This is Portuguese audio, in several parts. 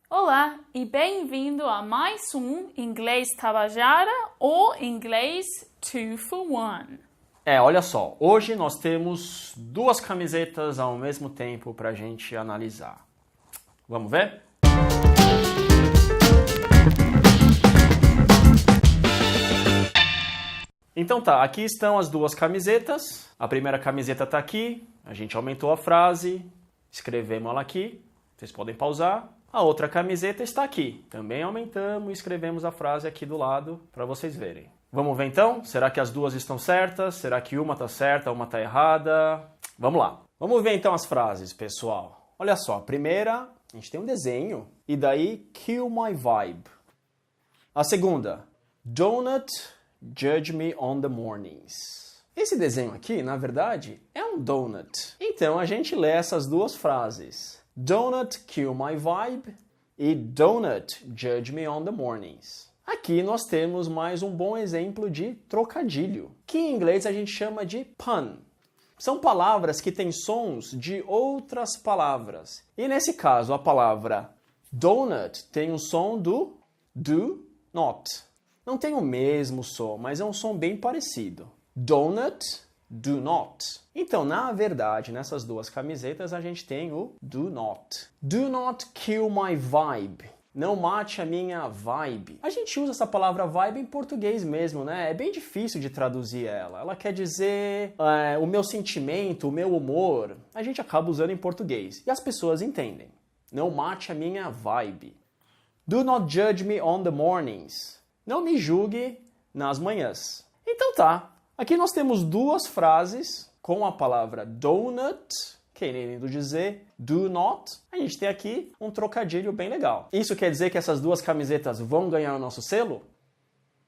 Olá e bem-vindo a mais um Inglês Tabajara ou Inglês 2 for 1. Olha só, hoje nós temos duas camisetas ao mesmo tempo para a gente analisar. Vamos ver? Então tá, aqui estão as duas camisetas. A primeira camiseta está aqui, a gente aumentou a frase, escrevemos ela aqui, vocês podem pausar. A outra camiseta está aqui, também aumentamos e escrevemos a frase aqui do lado para vocês verem. Vamos ver então? Será que as duas estão certas? Será que uma está certa, uma está errada? Vamos lá. Vamos ver então as frases, pessoal. Olha só, a primeira, a gente tem um desenho e daí kill my vibe. A segunda, donut judge me on the mornings. Esse desenho aqui, na verdade, é um donut. Então a gente lê essas duas frases. Donut kill my vibe e donut judge me on the mornings. Aqui nós temos mais um bom exemplo de trocadilho, que em inglês a gente chama de pun. São palavras que têm sons de outras palavras. E nesse caso, a palavra donut tem o som do not. Não tem o mesmo som, mas é um som bem parecido. Donut, do not. Então, na verdade, nessas duas camisetas a gente tem o do not. Do not kill my vibe. Não mate a minha vibe. A gente usa essa palavra vibe em português mesmo, né? É bem difícil de traduzir ela. Ela quer dizer o meu sentimento, o meu humor. A gente acaba usando em português. E as pessoas entendem. Não mate a minha vibe. Do not judge me on the mornings. Não me julgue nas manhãs. Então tá. Aqui nós temos duas frases com a palavra donut, querendo dizer do not. A gente tem aqui um trocadilho bem legal. Isso quer dizer que essas duas camisetas vão ganhar o nosso selo?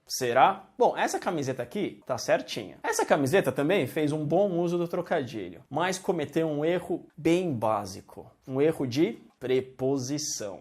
Será? Bom, essa camiseta aqui tá certinha. Essa camiseta também fez um bom uso do trocadilho, mas cometeu um erro bem básico. Um erro de preposição.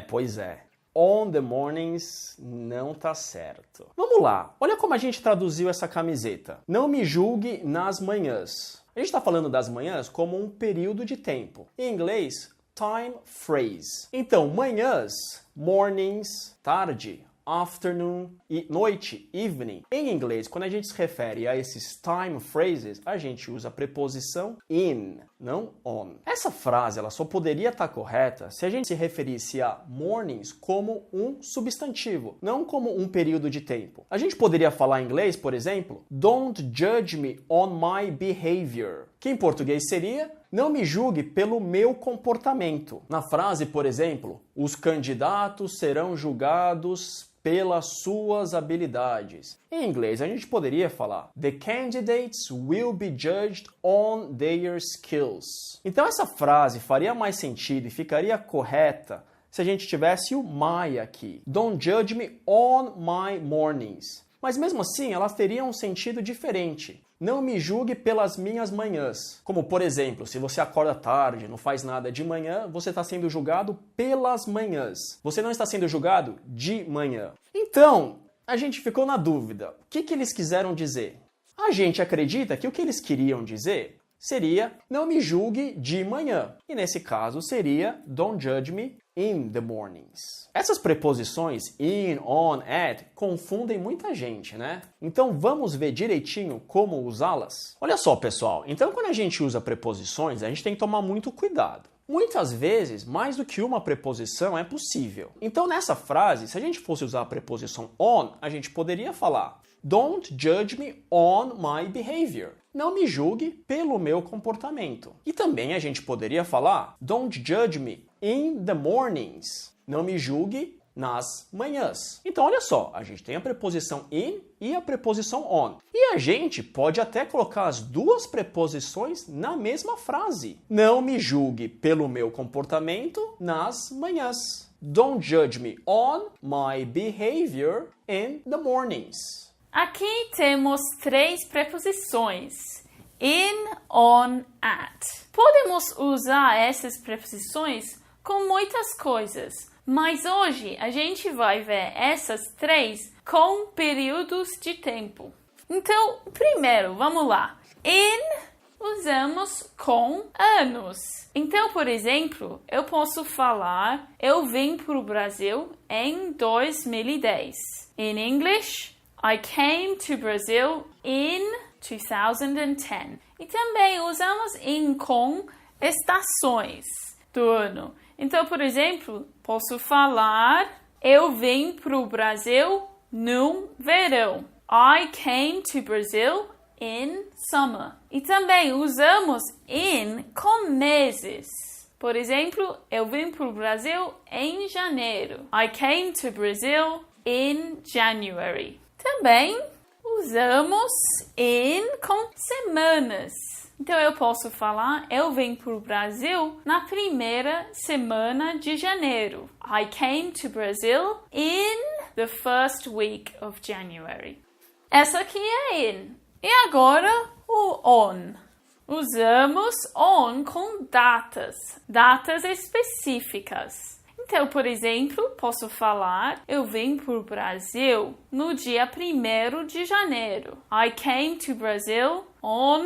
Pois é. On the mornings não tá certo. Vamos lá, olha como a gente traduziu essa camiseta. Não me julgue nas manhãs. A gente está falando das manhãs como um período de tempo. Em inglês, time phrase. Então, manhãs, mornings, tarde, afternoon e noite, evening. Em inglês, quando a gente se refere a esses time phrases, a gente usa a preposição in, não on. Essa frase ela só poderia estar correta se a gente se referisse a mornings como um substantivo, não como um período de tempo. A gente poderia falar em inglês, por exemplo, don't judge me on my behavior, que em português seria não me julgue pelo meu comportamento. Na frase, por exemplo, os candidatos serão julgados pelas suas habilidades. Em inglês, a gente poderia falar The candidates will be judged on their skills. Então, essa frase faria mais sentido e ficaria correta se a gente tivesse o my aqui. Don't judge me on my mornings. Mas mesmo assim, elas teriam um sentido diferente. Não me julgue pelas minhas manhãs. Como, por exemplo, se você acorda tarde, não faz nada de manhã, você está sendo julgado pelas manhãs. Você não está sendo julgado de manhã. Então, a gente ficou na dúvida. O que eles quiseram dizer? A gente acredita que o que eles queriam dizer seria não me julgue de manhã. E nesse caso seria don't judge me in the mornings. Essas preposições in, on, at confundem muita gente, né? Então vamos ver direitinho como usá-las? Olha só, pessoal. Então quando a gente usa preposições, a gente tem que tomar muito cuidado. Muitas vezes, mais do que uma preposição é possível. Então nessa frase, se a gente fosse usar a preposição on, a gente poderia falar don't judge me on my behavior. Não me julgue pelo meu comportamento. E também a gente poderia falar don't judge me in the mornings. Não me julgue nas manhãs. Então, olha só, a gente tem a preposição in e a preposição on. E a gente pode até colocar as duas preposições na mesma frase. Não me julgue pelo meu comportamento nas manhãs. Don't judge me on my behavior in the mornings. Aqui temos três preposições. In, on, at. Podemos usar essas preposições com muitas coisas, mas hoje a gente vai ver essas três com períodos de tempo. Então, primeiro, vamos lá. In usamos com anos. Então, por exemplo, eu posso falar eu vim para o Brasil em 2010. In English, I came to Brazil in 2010. E também usamos in com estações do ano. Então, por exemplo, posso falar eu vim para o Brasil no verão. I came to Brazil in summer. E também usamos in com meses. Por exemplo, eu vim para o Brasil em janeiro. I came to Brazil in January. Também usamos in com semanas. Então, eu posso falar, eu vim para o Brasil na primeira semana de janeiro. I came to Brazil in the first week of January. Essa aqui é in. E agora, o on. Usamos on com datas. Datas específicas. Então, por exemplo, posso falar, eu vim para o Brasil no dia 1º de janeiro. I came to Brazil on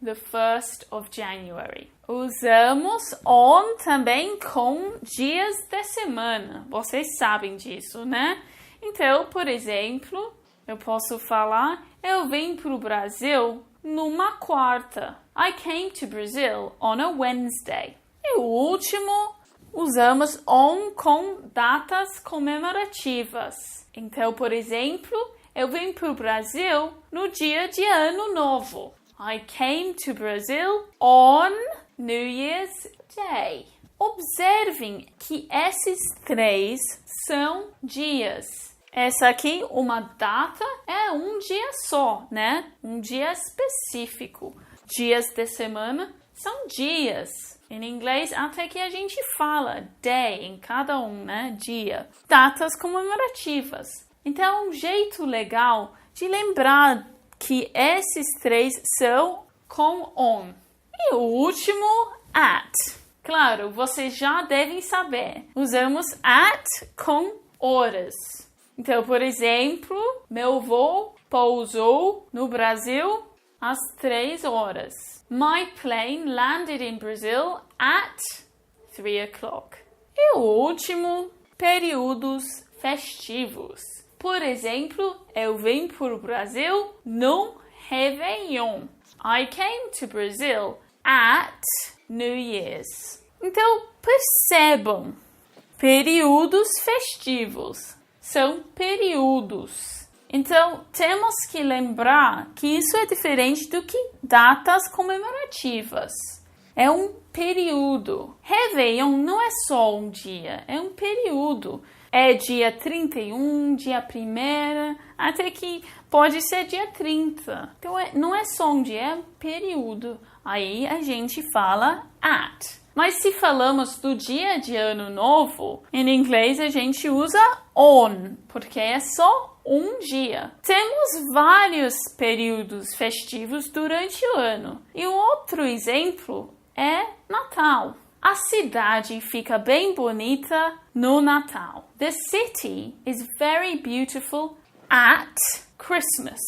the 1st of January. Usamos on também com dias da semana. Vocês sabem disso, né? Então, por exemplo, eu posso falar, eu vim para o Brasil numa quarta. I came to Brazil on a Wednesday. E o último, usamos on com datas comemorativas. Então, por exemplo, eu vim para o Brasil no dia de Ano Novo. I came to Brazil on New Year's Day. Observem que esses 3 são dias. Essa aqui, uma data, é um dia só, né? Um dia específico. Dias de semana são dias. Em inglês, até que a gente fala day em cada um, né? Dia. Datas comemorativas. Então, é um jeito legal de lembrar que esses 3 são com on. E o último, at. Claro, vocês já devem saber. Usamos at com horas. Então, por exemplo, meu voo pousou no Brasil às 3 horas. My plane landed in Brazil at 3 o'clock. E o último, períodos festivos. Por exemplo, eu vim para o Brasil no Réveillon. I came to Brazil at New Year's. Então, percebam, períodos festivos. São períodos. Então, temos que lembrar que isso é diferente do que datas comemorativas. É um período. Réveillon não é só um dia, é um período. É dia 31, dia 1º, até que pode ser dia 30. Então, não é só um dia, é um período. Aí a gente fala at. Mas se falamos do dia de Ano Novo, em inglês a gente usa on, porque é só um dia. Temos vários períodos festivos durante o ano. E o outro exemplo é Natal. A cidade fica bem bonita no Natal. The city is very beautiful at Christmas.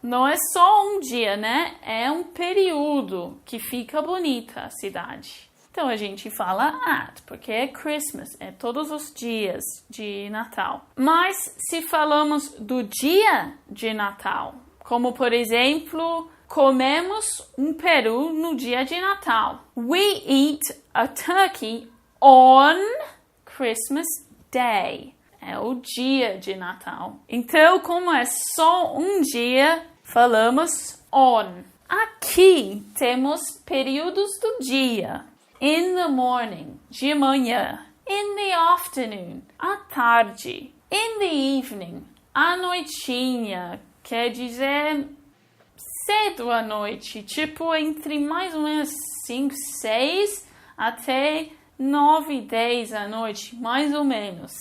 Não é só um dia, né? É um período que fica bonita a cidade. Então, a gente fala at, porque é Christmas, é todos os dias de Natal. Mas, se falamos do dia de Natal, como, por exemplo, comemos um peru no dia de Natal. We eat a turkey on Christmas Day. É o dia de Natal. Então, como é só um dia, falamos on. Aqui temos períodos do dia. In the morning, de manhã. In the afternoon, à tarde. In the evening, à noitinha. Quer dizer, cedo à noite. Tipo, entre mais ou menos 5, 6 até 9, 10 à noite. Mais ou menos.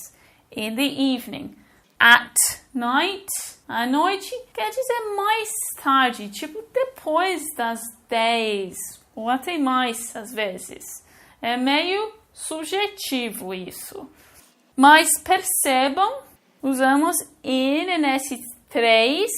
In the evening. At night, à noite, quer dizer mais tarde. Tipo, depois das 10 ou até mais, às vezes. É meio subjetivo isso. Mas percebam, usamos in nesses 3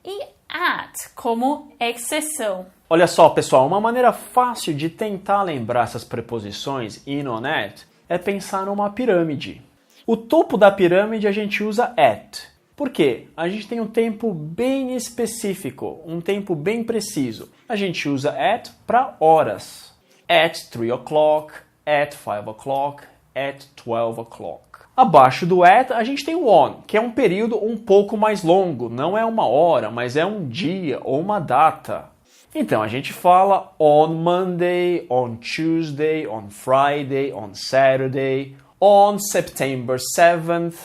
e at como exceção. Olha só, pessoal, uma maneira fácil de tentar lembrar essas preposições in, on, at é pensar numa pirâmide. O topo da pirâmide a gente usa at. Por quê? A gente tem um tempo bem específico, um tempo bem preciso. A gente usa at para horas. At 3 o'clock, at 5 o'clock, at 12 o'clock. Abaixo do at, a gente tem o on, que é um período um pouco mais longo. Não é uma hora, mas é um dia ou uma data. Então, a gente fala on Monday, on Tuesday, on Friday, on Saturday, on September 7th,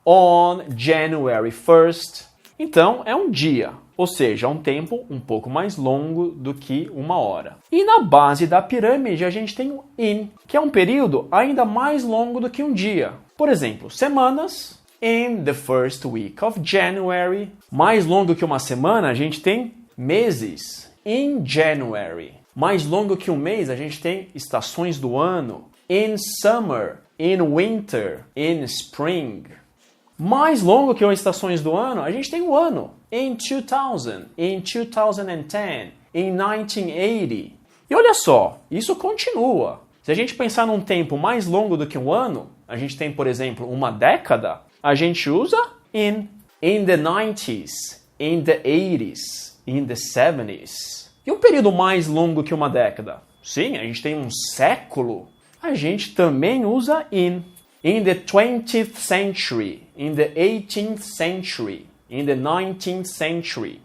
on January 1st. Então, é um dia, ou seja, um tempo um pouco mais longo do que uma hora. E na base da pirâmide, a gente tem o in, que é um período ainda mais longo do que um dia. Por exemplo, semanas, in the first week of January. Mais longo que uma semana, a gente tem meses, in January. Mais longo que um mês, a gente tem estações do ano, in summer, in winter, in spring. Mais longo que as estações do ano, a gente tem o ano, in 2000, in 2010, in 1980. E olha só, isso continua. Se a gente pensar num tempo mais longo do que um ano, a gente tem, por exemplo, uma década, a gente usa in the 90s, in the 80s, in the 70s. E um período mais longo que uma década? Sim, a gente tem um século. A gente também usa in the 20th century, in the 18th century, in the 19th century.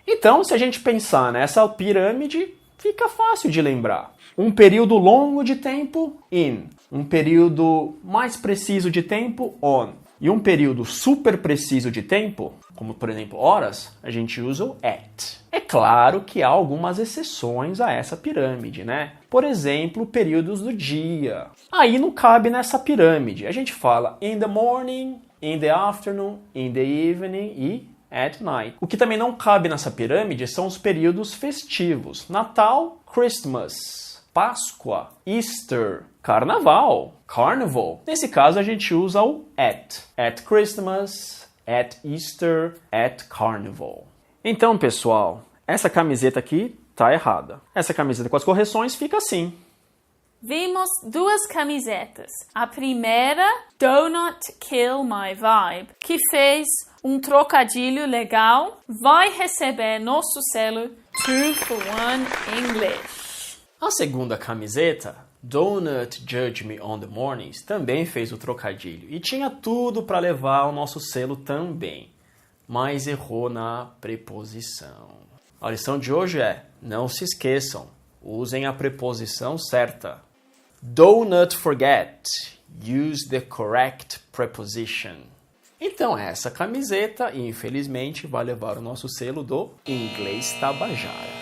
Então, se a gente pensar nessa pirâmide, fica fácil de lembrar. Um período longo de tempo, in. Um período mais preciso de tempo, on. E um período super preciso de tempo, como por exemplo horas, a gente usa o at. É claro que há algumas exceções a essa pirâmide, né? Por exemplo, períodos do dia. Aí não cabe nessa pirâmide. A gente fala in the morning, in the afternoon, in the evening e at night. O que também não cabe nessa pirâmide são os períodos festivos. Natal, Christmas, Páscoa, Easter, Carnaval, Carnival. Nesse caso a gente usa o at. At Christmas, at Easter, at Carnival. Então, pessoal, essa camiseta aqui tá errada. Essa camiseta com as correções fica assim. Vimos duas camisetas. A primeira, Do Not Kill My Vibe, que fez um trocadilho legal, vai receber nosso selo 2 for 1 English. A segunda camiseta, Do Not Judge Me on the Mornings, também fez o trocadilho e tinha tudo para levar o nosso selo também, mas errou na preposição. A lição de hoje é, não se esqueçam, usem a preposição certa. Do not forget, use the correct preposition. Então essa camiseta, infelizmente, vai levar o nosso selo do Inglês Tabajara.